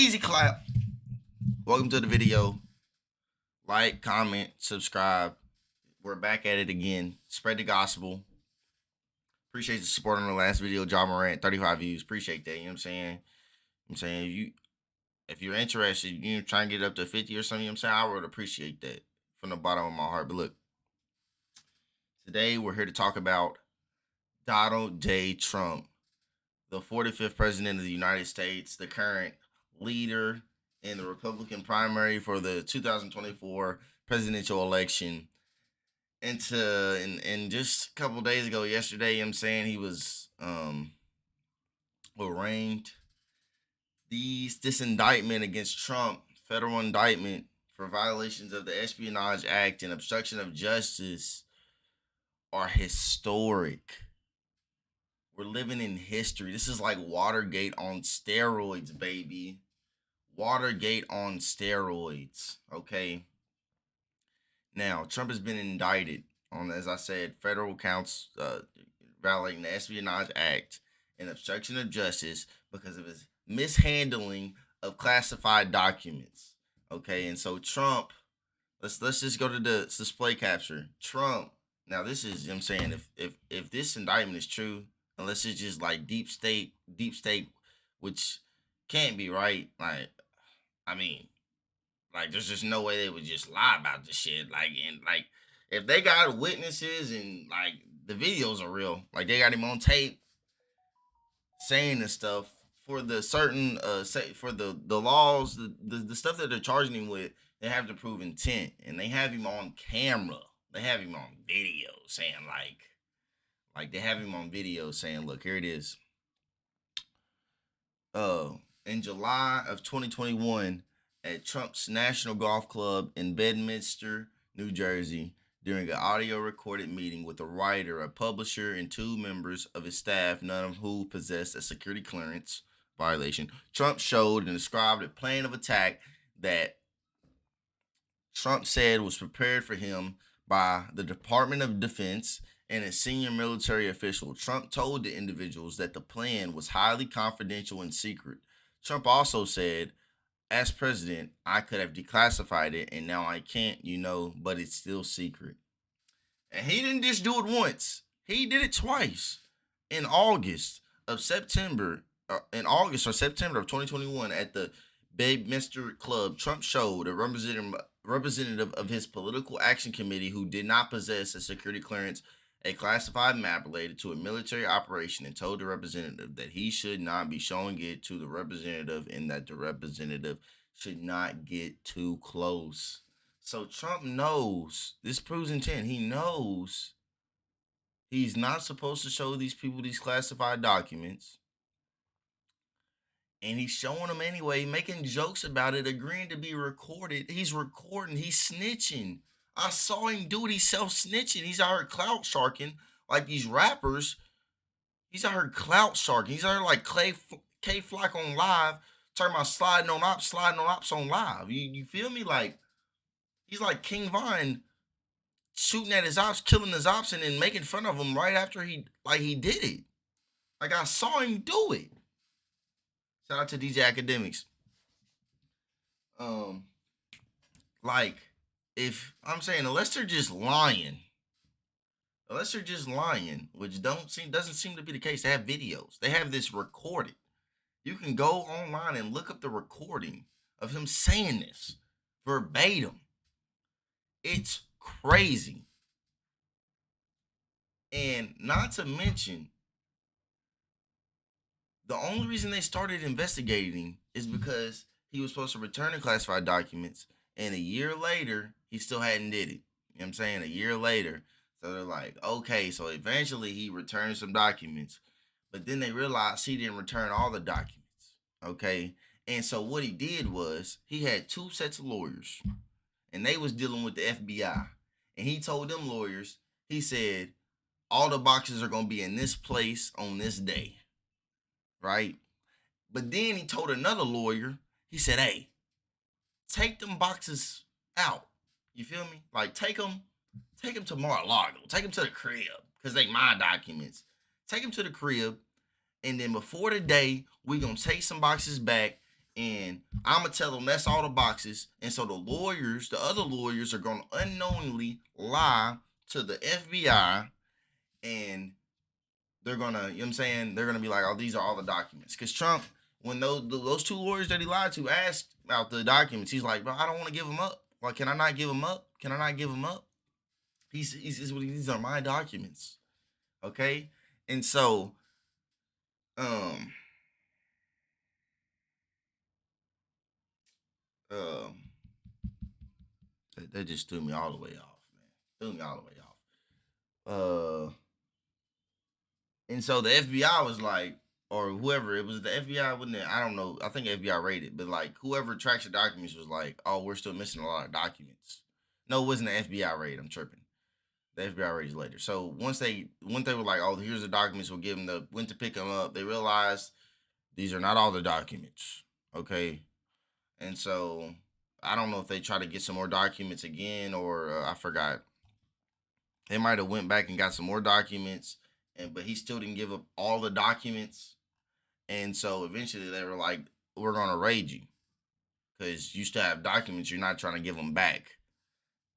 Easy clap. Welcome to the video. Like, comment, subscribe. We're back at it again. Spread the gospel. Appreciate the support on the last video. John Morant, 35 views. Appreciate that. You know what I'm saying? If you're interested, trying to get up to 50 or something, I would appreciate that from the bottom of my heart. But look, today we're here to talk about Donald J. Trump, the 45th president of the United States, the current leader in the Republican primary for the 2024 presidential election. And just a couple days ago, yesterday, he was arraigned. This indictment against Trump, federal indictment for violations of the Espionage Act and obstruction of justice, are historic. We're living in history. This is like Watergate on steroids, baby. Watergate on steroids. Okay. Now, Trump has been indicted on, as I said, federal counts violating the Espionage Act and obstruction of justice because of his mishandling of classified documents. Okay, and so Trump, let's just go to the display capture. Trump. Now, this is, if this indictment is true, unless it's just like deep state, which can't be right. There's just no way they would just lie about this shit. If they got witnesses and the videos are real, they got him on tape saying this stuff for the certain for the laws, the stuff that they're charging him with, they have to prove intent, and they have him on camera. They have him on video saying look, here it is. In July of 2021, at Trump's National Golf Club in Bedminster, New Jersey, during an audio recorded meeting with a writer, a publisher, and two members of his staff, none of whom possessed a security clearance violation, Trump showed and described a plan of attack that Trump said was prepared for him by the Department of Defense and a senior military official. Trump told the individuals that the plan was highly confidential and secret. Trump also said, as president, I could have declassified it, and now I can't, but it's still secret. And he didn't just do it once. He did it twice. In August or September of 2021 at the Bedminster Club, Trump showed a representative of his political action committee who did not possess a security clearance a classified map related to a military operation and told the representative that he should not be showing it to the representative and that the representative should not get too close. So Trump knows, this proves intent. He knows he's not supposed to show these people these classified documents. And he's showing them anyway, making jokes about it, agreeing to be recorded. He's recording, he's snitching. I saw him do it. He's self-snitching. He's out here clout sharking like these rappers. He's out here clout sharking. He's out here like K Flock on live, talking about sliding on ops on live. You feel me? He's like King Vine shooting at his ops, killing his ops, and then making fun of him right after he did it. I saw him do it. Shout out to DJ Academics. Unless they're just lying, which doesn't seem to be the case. They have videos. They have this recorded. You can go online and look up the recording of him saying this verbatim. It's crazy. And not to mention, the only reason they started investigating is because he was supposed to return the classified documents, and a year later, he still hadn't did it. You know what I'm saying? A year later. So they're like, okay, so eventually he returned some documents, but then they realized he didn't return all the documents. Okay? And so what he did was he had two sets of lawyers, and they was dealing with the FBI. And he told them lawyers, he said, all the boxes are going to be in this place on this day. Right? But then he told another lawyer, he said, hey, take them boxes out. You feel me? Take them to Mar-a-Lago. Take them to the crib, because they my documents. Take them to the crib, and then before the day, we going to take some boxes back, And I'm gonna tell them that's all the boxes. And so the other lawyers, are gonna unknowingly lie to the FBI, and they're gonna, you know what I'm saying? They're gonna be like, oh, these are all the documents. Because Trump, when those two lawyers that he lied to asked about the documents, he's like, bro, I don't want to give them up. Like, can I not give them up? Can I not give them up? These are my documents. Okay? And so, um, um, that just threw me all the way off, man. Threw me all the way off. And so the FBI was like, or whoever it was, the FBI, wasn't it? I don't know. I think FBI raided, but like whoever tracks the documents was like, oh, we're still missing a lot of documents. No, it wasn't the FBI raid. I'm tripping. The FBI raid is later. So once they were like, oh, here's the documents, we'll give them went to pick them up. They realized these are not all the documents. Okay, and so I don't know if they try to get some more documents again, or I forgot. They might have went back and got some more documents, and but he still didn't give up all the documents. And so eventually they were like, we're gonna raid you because you still have documents. You're not trying to give them back,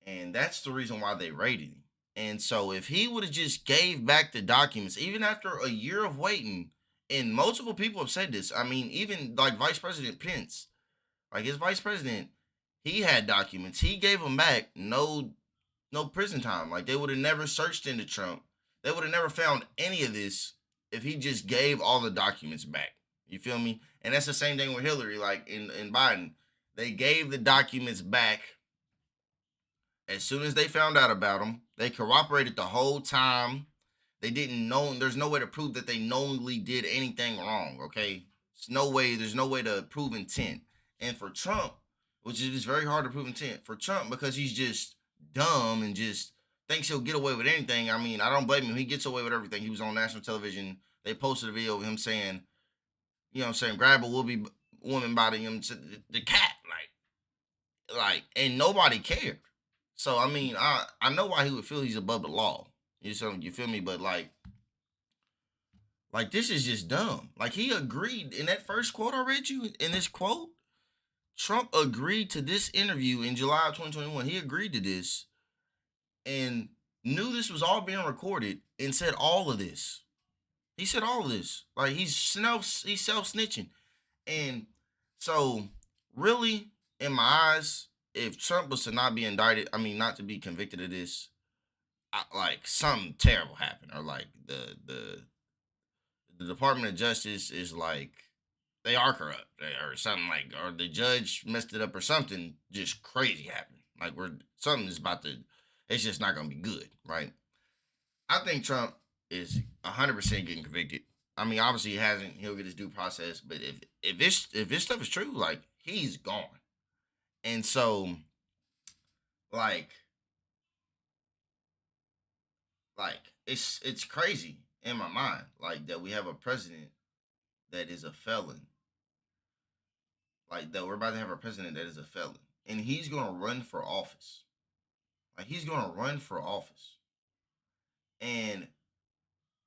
and that's the reason why they raided him. And so if he would have just gave back the documents, even after a year of waiting, and multiple people have said this. I mean, even like Vice President Pence, like his vice president, he had documents. He gave them back. No prison time. Like they would have never searched into Trump. They would have never found any of this if he just gave all the documents back. You feel me? And that's the same thing with Hillary. Like in Biden, they gave the documents back as soon as they found out about them. They cooperated the whole time. They didn't know. There's no way to prove that they knowingly did anything wrong. Okay, there's no way to prove intent. And for Trump, which is just very hard to prove intent for Trump because he's just dumb and just thinks he'll get away with anything. I mean, I don't blame him. He gets away with everything. He was on national television. They posted a video of him saying, you know what I'm saying, grab a would-be woman by the cat, and nobody cared. So, I mean, I know why he would feel he's above the law. You feel me? But, this is just dumb. Like, he agreed in that first quote I read you, in this quote, Trump agreed to this interview in July of 2021. He agreed to this and knew this was all being recorded and said all of this. He said all of this. Like he's self-snitching. And so really, in my eyes, if Trump was to not be indicted, I mean not to be convicted of this, something terrible happened. Or like the Department of Justice is like they are corrupt or something, or the judge messed it up or something just crazy happened. Like something is about to, it's just not gonna be good, right? I think Trump is 100% getting convicted. I mean, obviously he hasn't. He'll get his due process, but if this stuff is true, like he's gone. And so, like it's crazy in my mind, like that we have a president that is a felon. Like that we're about to have a president that is a felon, and he's gonna run for office. Like he's gonna run for office, and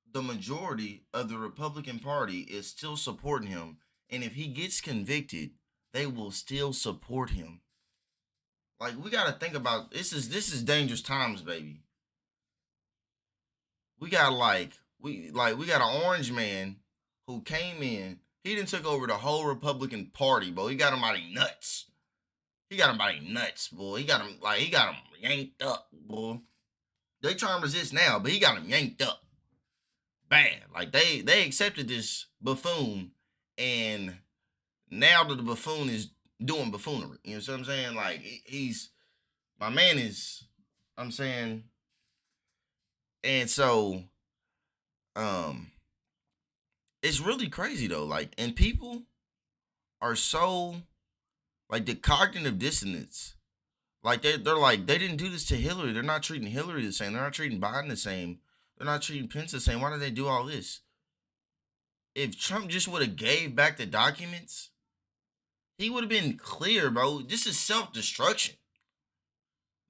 the majority of the Republican Party is still supporting him. And if he gets convicted, they will still support him. Like we gotta think about this is dangerous times, baby. We got we got an orange man who came in. He didn't took over the whole Republican Party, bro. He got him by nuts. He got him by nuts, boy. He got him yanked up, boy. They trying to resist now, but he got him yanked up. Bad. Like they accepted this buffoon, and now that the buffoon is doing buffoonery. You know what I'm saying? Like he's my man is, I'm saying, and so it's really crazy though. Like, and people are so like the cognitive dissonance. Like they're like they didn't do this to Hillary. They're not treating Hillary the same. They're not treating Biden the same. They're not treating Pence the same. Why did they do all this? If Trump just would have gave back the documents, he would have been clear, bro. This is self-destruction.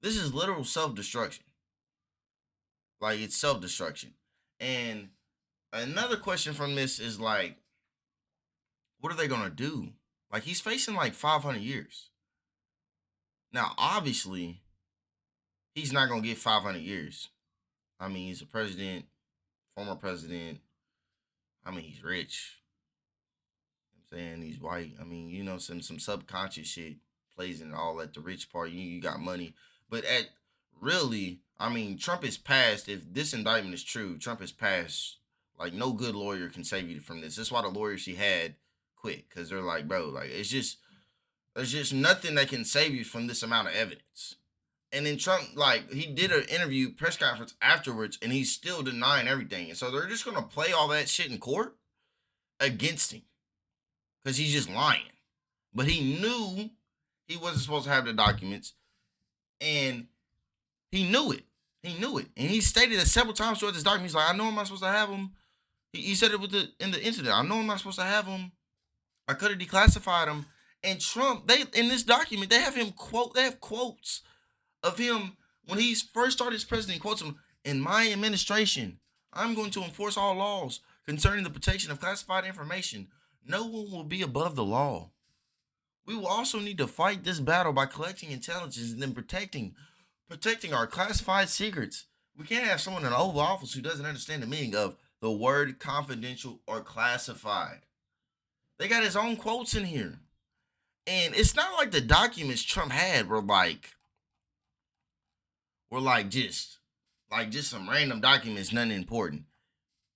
This is literal self-destruction. Like it's self-destruction. And another question from this is like, what are they gonna do? Like he's facing like 500 years. Now, obviously, he's not gonna get 500 years. I mean, he's a president, former president. I mean, he's rich. You know what I'm saying he's white. I mean, some subconscious shit plays in all at the rich part. You got money, but at really, I mean, Trump is past. If this indictment is true, Trump is past. Like no good lawyer can save you from this. That's why the lawyers he had quit because they're like, bro, like there's just nothing that can save you from this amount of evidence. And then Trump, like, he did an interview, press conference afterwards, and he's still denying everything. And so they're just gonna play all that shit in court against him because he's just lying. But he knew he wasn't supposed to have the documents, and he knew it. He knew it, and he stated it several times throughout this document. He's like, "I know I'm not supposed to have them." He said it in the incident. I know I'm not supposed to have them. I could have declassified them. And Trump, they in this document, they have him quote. They have quotes of him when he first started as president. He quotes him, "In my administration, I'm going to enforce all laws concerning the protection of classified information. No one will be above the law. We will also need to fight this battle by collecting intelligence and then protecting our classified secrets. We can't have someone in the Oval Office who doesn't understand the meaning of the word confidential or classified." They got his own quotes in here. And it's not like the documents Trump had were just some random documents, nothing important.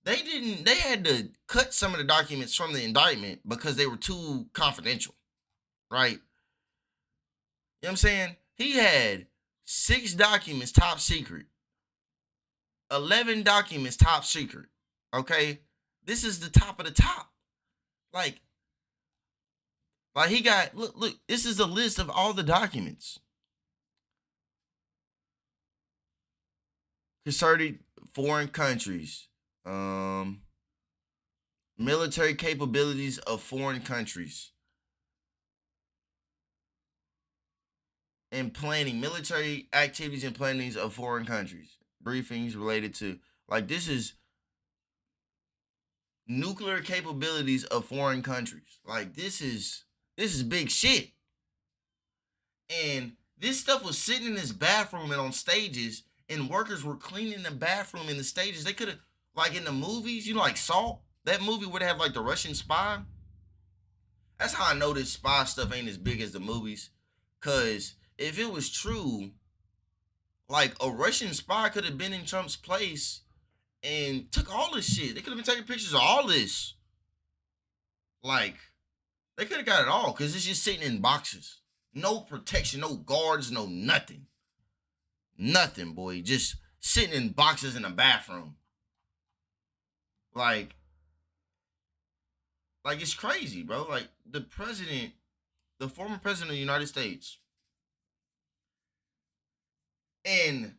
They had to cut some of the documents from the indictment because they were too confidential, right? You know what I'm saying? He had 6 documents top secret, 11 documents top secret. Okay? This is the top of the top. Like he got look, this is a list of all the documents. Concerning foreign countries, military capabilities of foreign countries, and planning military activities and plannings of foreign countries. Briefings related to this is nuclear capabilities of foreign countries. Like this is big shit. And this stuff was sitting in his bathroom and on stages, and workers were cleaning the bathroom in the stages. They could have, like in the movies, like Salt, that movie would have like the Russian spy. That's how I know this spy stuff ain't as big as the movies. Cause if it was true, like a Russian spy could have been in Trump's place and took all this shit. They could have been taking pictures of all this. Like, they could have got it all because it's just sitting in boxes. No protection, no guards, no nothing. Nothing, boy. Just sitting in boxes in a bathroom. Like it's crazy, bro. Like the former president of the United States, and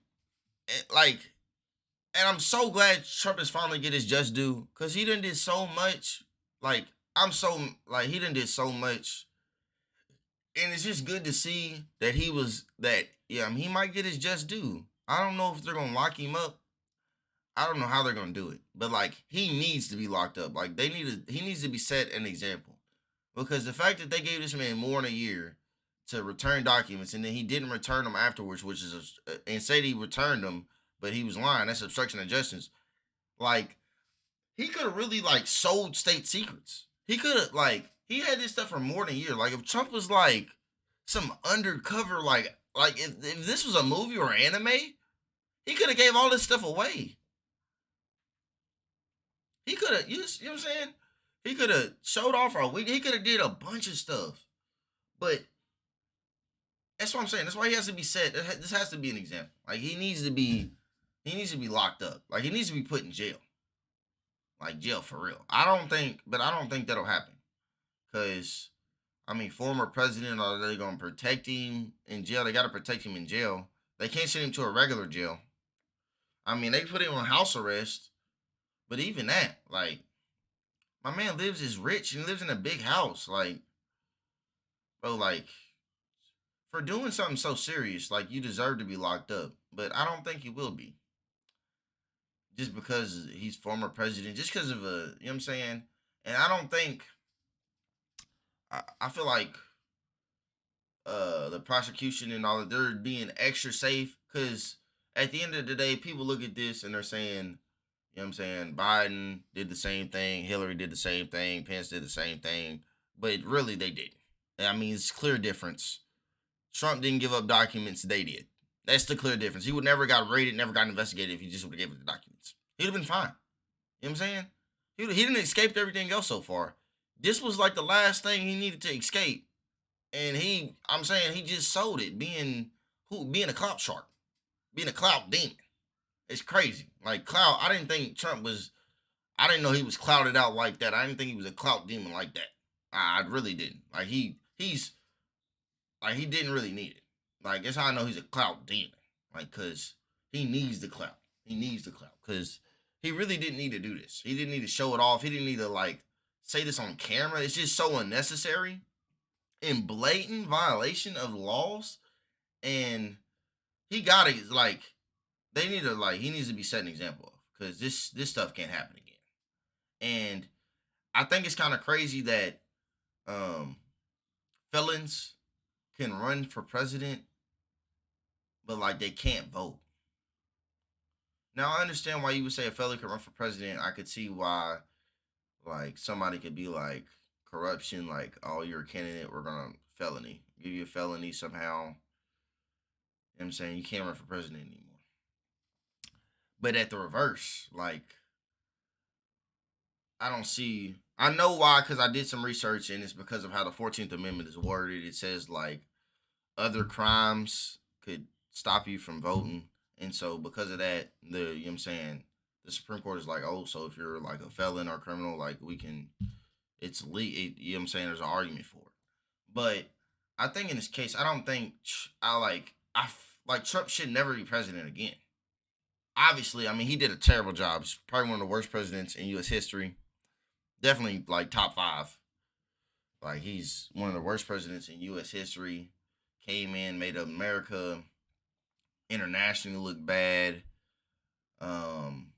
like, and I'm so glad Trump is finally get his just due because he done did so much. Like he done did so much, and it's just good to see that he might get his just due. I don't know if they're gonna lock him up. I don't know how they're gonna do it, but like he needs to be locked up. Like he needs to be set an example, because the fact that they gave this man more than a year to return documents and then he didn't return them afterwards, which is and said he returned them, but he was lying. That's obstruction of justice. Like he could have really sold state secrets. He could have he had this stuff for more than a year. Like if Trump was some undercover if this was a movie or anime, he could have gave all this stuff away. He could have, you know what I'm saying? He could have showed off our week. He could have did a bunch of stuff. But that's what I'm saying. That's why he has to be set. This has to be an example. Like he needs to be locked up. Like he needs to be put in jail. Like jail for real. I don't think that'll happen. Cause former president, are they gonna protect him in jail? They gotta protect him in jail. They can't send him to a regular jail. They put him on house arrest. But even that, my man is rich and lives in a big house. Bro, for doing something so serious, you deserve to be locked up. But I don't think he will be. Just because he's former president, just because of you know what I'm saying? And I I feel like the prosecution and all that, they're being extra safe because at the end of the day, people look at this and they're saying, you know what I'm saying, Biden did the same thing, Hillary did the same thing, Pence did the same thing, but really they didn't. I mean, it's clear difference. Trump didn't give up documents, they did. That's the clear difference. He would never got raided, never got investigated if he just would have given the documents. He'd have been fine. You know what I'm saying? He didn't escape everything else so far. This was like the last thing he needed to escape. And I'm saying he just sold it, being a clout shark, being a clout demon. It's crazy. Like clout, I didn't think Trump was, I didn't know he was clouded out like that. I didn't think he was a clout demon like that. I really didn't. Like he's like he didn't really need it. Like that's how I know he's a clout demon. Like cause he needs the clout. He needs the clout. Cause he really didn't need to do this. He didn't need to show it off. He didn't need to like say this on camera. It's just so unnecessary and blatant violation of laws. And he gotta like they need to like he needs to be set an example of because this stuff can't happen again. And I think it's kind of crazy that um felons can run for president, but like they can't vote. Now I understand why you would say a felon can run for president. I could see why like somebody could be like corruption, like, oh, you're a candidate, we're gonna felony. Give you a felony somehow. You know what I'm saying? You can't run for president anymore. But at the reverse, like I don't see I know why, because I did some research and it's because of how the 14th Amendment is worded. It says like other crimes could stop you from voting. And so because of that, you know what I'm saying, the Supreme Court is like, oh, so if you're like a felon or criminal, like we can it's legal, you know what I'm saying, there's an argument for it. But I think in this case, I don't think like Trump should never be president again. Obviously, I mean, he did a terrible job. He's probably one of the worst presidents in U.S. history. Definitely like top five. Like he's one of the worst presidents in U.S. history. Came in, made America internationally look bad. Um,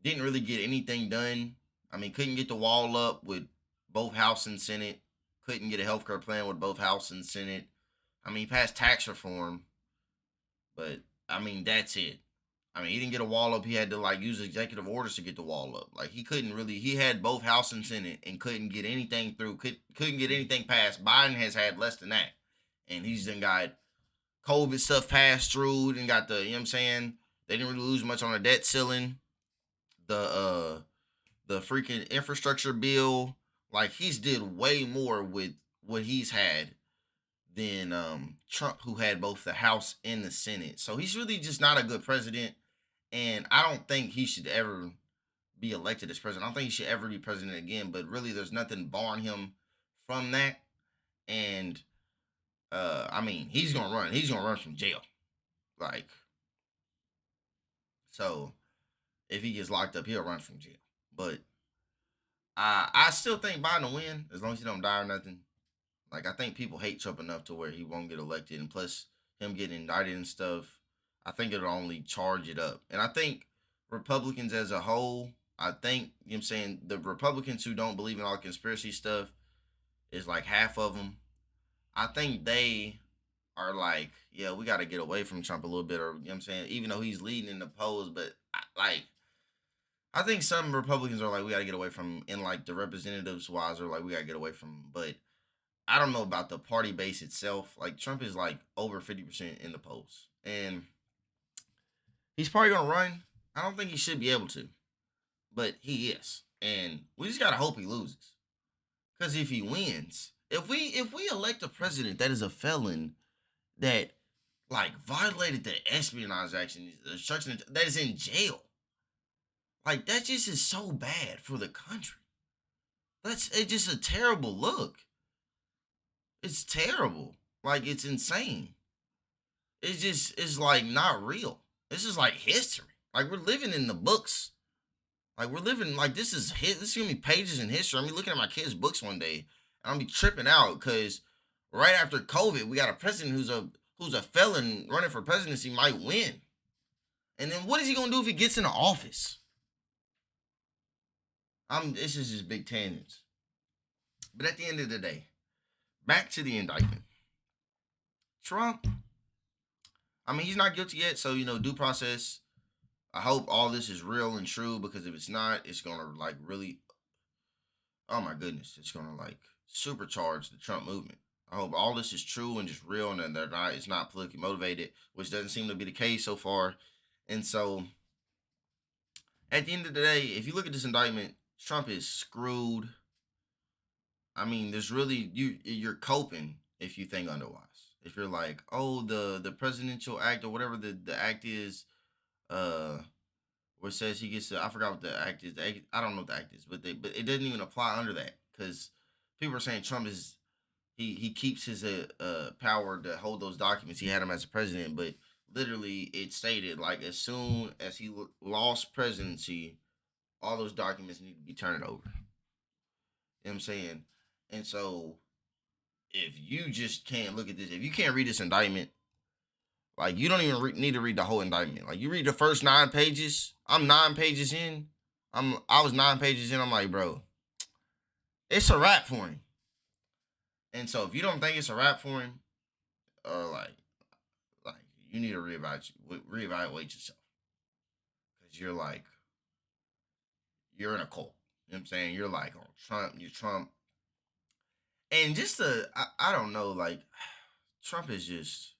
didn't really get anything done. I mean, couldn't get the wall up with both House and Senate. Couldn't get a healthcare plan with both House and Senate. I mean, he passed tax reform, but I mean, that's it. I mean, he didn't get a wall up. He had to like use executive orders to get the wall up. Like he couldn't really. He had both House and Senate and couldn't get anything through. Couldn't get anything passed. Biden has had less than that, and he's then got COVID stuff passed through. Then got the you know what I'm saying. They didn't really lose much on the debt ceiling. The freaking infrastructure bill. Like he's did way more with what he's had than Trump, who had both the House and the Senate. So he's really just not a good president. And I don't think he should ever be elected as president. I don't think he should ever be president again. But really, there's nothing barring him from that. And I mean, he's gonna run. He's gonna run from jail. Like, so if he gets locked up, he'll run from jail. But I still think Biden will win as long as he don't die or nothing. Like I think people hate Trump enough to where he won't get elected, and plus him getting indicted and stuff, I think it'll only charge it up. And I think Republicans as a whole, I think you know what I'm saying, the Republicans who don't believe in all conspiracy stuff is like half of them. I think they are like, yeah, we got to get away from Trump a little bit, or you know what I'm saying, even though he's leading in the polls, but I think some Republicans are like, we got to get away from him, and like the representatives wise are like, we got to get away from him, but I don't know about the party base itself. Like Trump is like over 50% in the polls, and he's probably gonna run. I don't think he should be able to, but he is, and we just gotta hope he loses. Because if he wins, if we elect a president that is a felon that like violated the Espionage Act, that is in jail, like that just is so bad for the country. It's just a terrible look. It's terrible. Like it's insane. It's like not real. This is like history. Like we're living in the books. Like we're living like this is this is gonna be pages in history. I'm be looking at my kids' books one day and I'm be tripping out because right after COVID, we got a president who's a felon running for presidency might win. And then what is he gonna do if he gets into office? This is just big tangents. But at the end of the day, back to the indictment. Trump, I mean, he's not guilty yet, so due process. I hope all this is real and true, because if it's not, it's gonna like really, oh my goodness, it's gonna like supercharge the Trump movement. I hope all this is true and just real, and that it's not politically motivated, which doesn't seem to be the case so far. And so, at the end of the day, if you look at this indictment, Trump is screwed. I mean, there's really you're coping if you think otherwise. If you're like, oh, the presidential act or whatever the act is, uh, where it says he gets to, I forgot what the act is. I don't know what the act is, but it doesn't even apply under that, because people are saying Trump is he keeps his power to hold those documents. He had them as a president, but literally it stated like as soon as he lost presidency, all those documents need to be turned over. You know what I'm saying? And so if you just can't look at this, if you can't read this indictment, like you don't even need to read the whole indictment. Like you read the first 9 pages. I'm 9 pages in. I was 9 pages in. I'm like, bro, it's a wrap for him. And so if you don't think it's a wrap for him, like you need to reevaluate yourself, because you're in a cult. You know what I'm saying? You're like on Trump. You're Trump. And just I don't know, like Trump is just,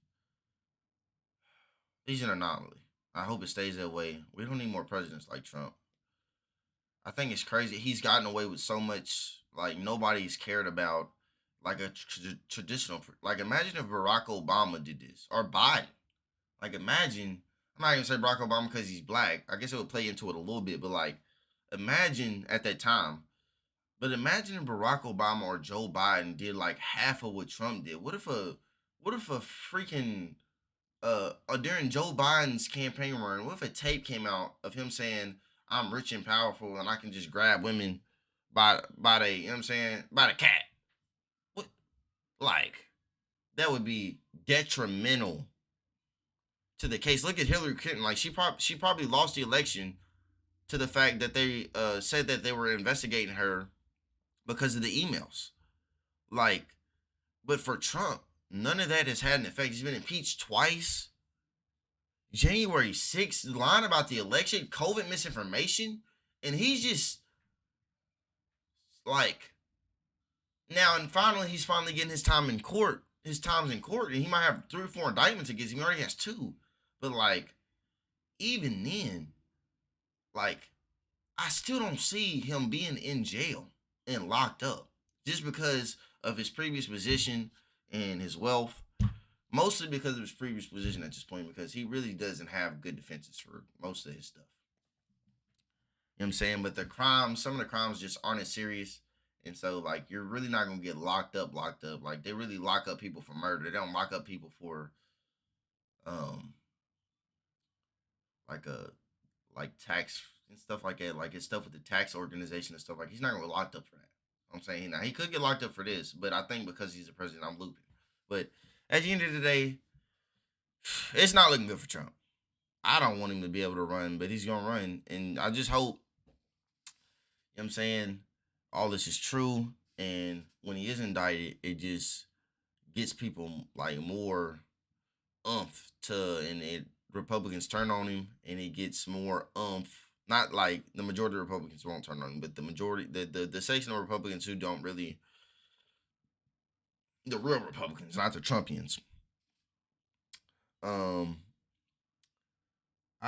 he's an anomaly. I hope it stays that way. We don't need more presidents like Trump. I think it's crazy. He's gotten away with so much. Like nobody's cared about like a traditional. Like imagine if Barack Obama did this, or Biden. Like imagine. I'm not even say Barack Obama because he's black. I guess it would play into it a little bit, but like imagine at that time. But imagine if Barack Obama or Joe Biden did like half of what Trump did. What if a freaking during Joe Biden's campaign run, what if a tape came out of him saying, I'm rich and powerful and I can just grab women by the, you know what I'm saying, by the cat. What, like that would be detrimental to the case. Look at Hillary Clinton. Like she probably lost the election to the fact that they said that they were investigating her because of the emails. Like, but for Trump, none of that has had an effect. He's been impeached twice. January 6th, the line about the election, COVID misinformation, and he's just like now, and finally he's finally getting his time in court. His time's in court, and he might have 3 or 4 indictments against him. He already has 2. But like, even then, like, I still don't see him being in jail and locked up just because of his previous position and his wealth. Mostly because of his previous position at this point, because he really doesn't have good defenses for most of his stuff. You know what I'm saying? But the crimes, some of the crimes just aren't as serious. And so, like, you're really not going to get locked up. Like, they really lock up people for murder. They don't lock up people for, like, like tax and stuff like that. Like, his stuff with the tax organization and stuff. Like, he's not going to get locked up for that. I'm saying now he could get locked up for this, but I think because he's the president, I'm looping. But at the end of the day, it's not looking good for Trump. I don't want him to be able to run, but he's gonna run, and I just hope, you know what I'm saying, all this is true, and when he is indicted, it just gets people like more umph to, and it Republicans turn on him, and it gets more umph. Not like the majority of Republicans won't turn on him, but the majority, the section of Republicans who don't really, the real Republicans, not the Trumpians. I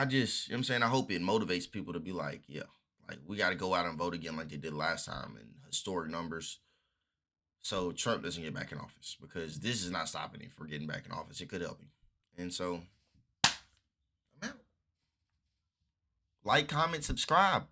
just, you know what I'm saying, I hope it motivates people to be like, yeah, like we got to go out and vote again like they did last time in historic numbers, so Trump doesn't get back in office, because this is not stopping him from getting back in office. It could help him. And so, I'm out. Like, comment, subscribe.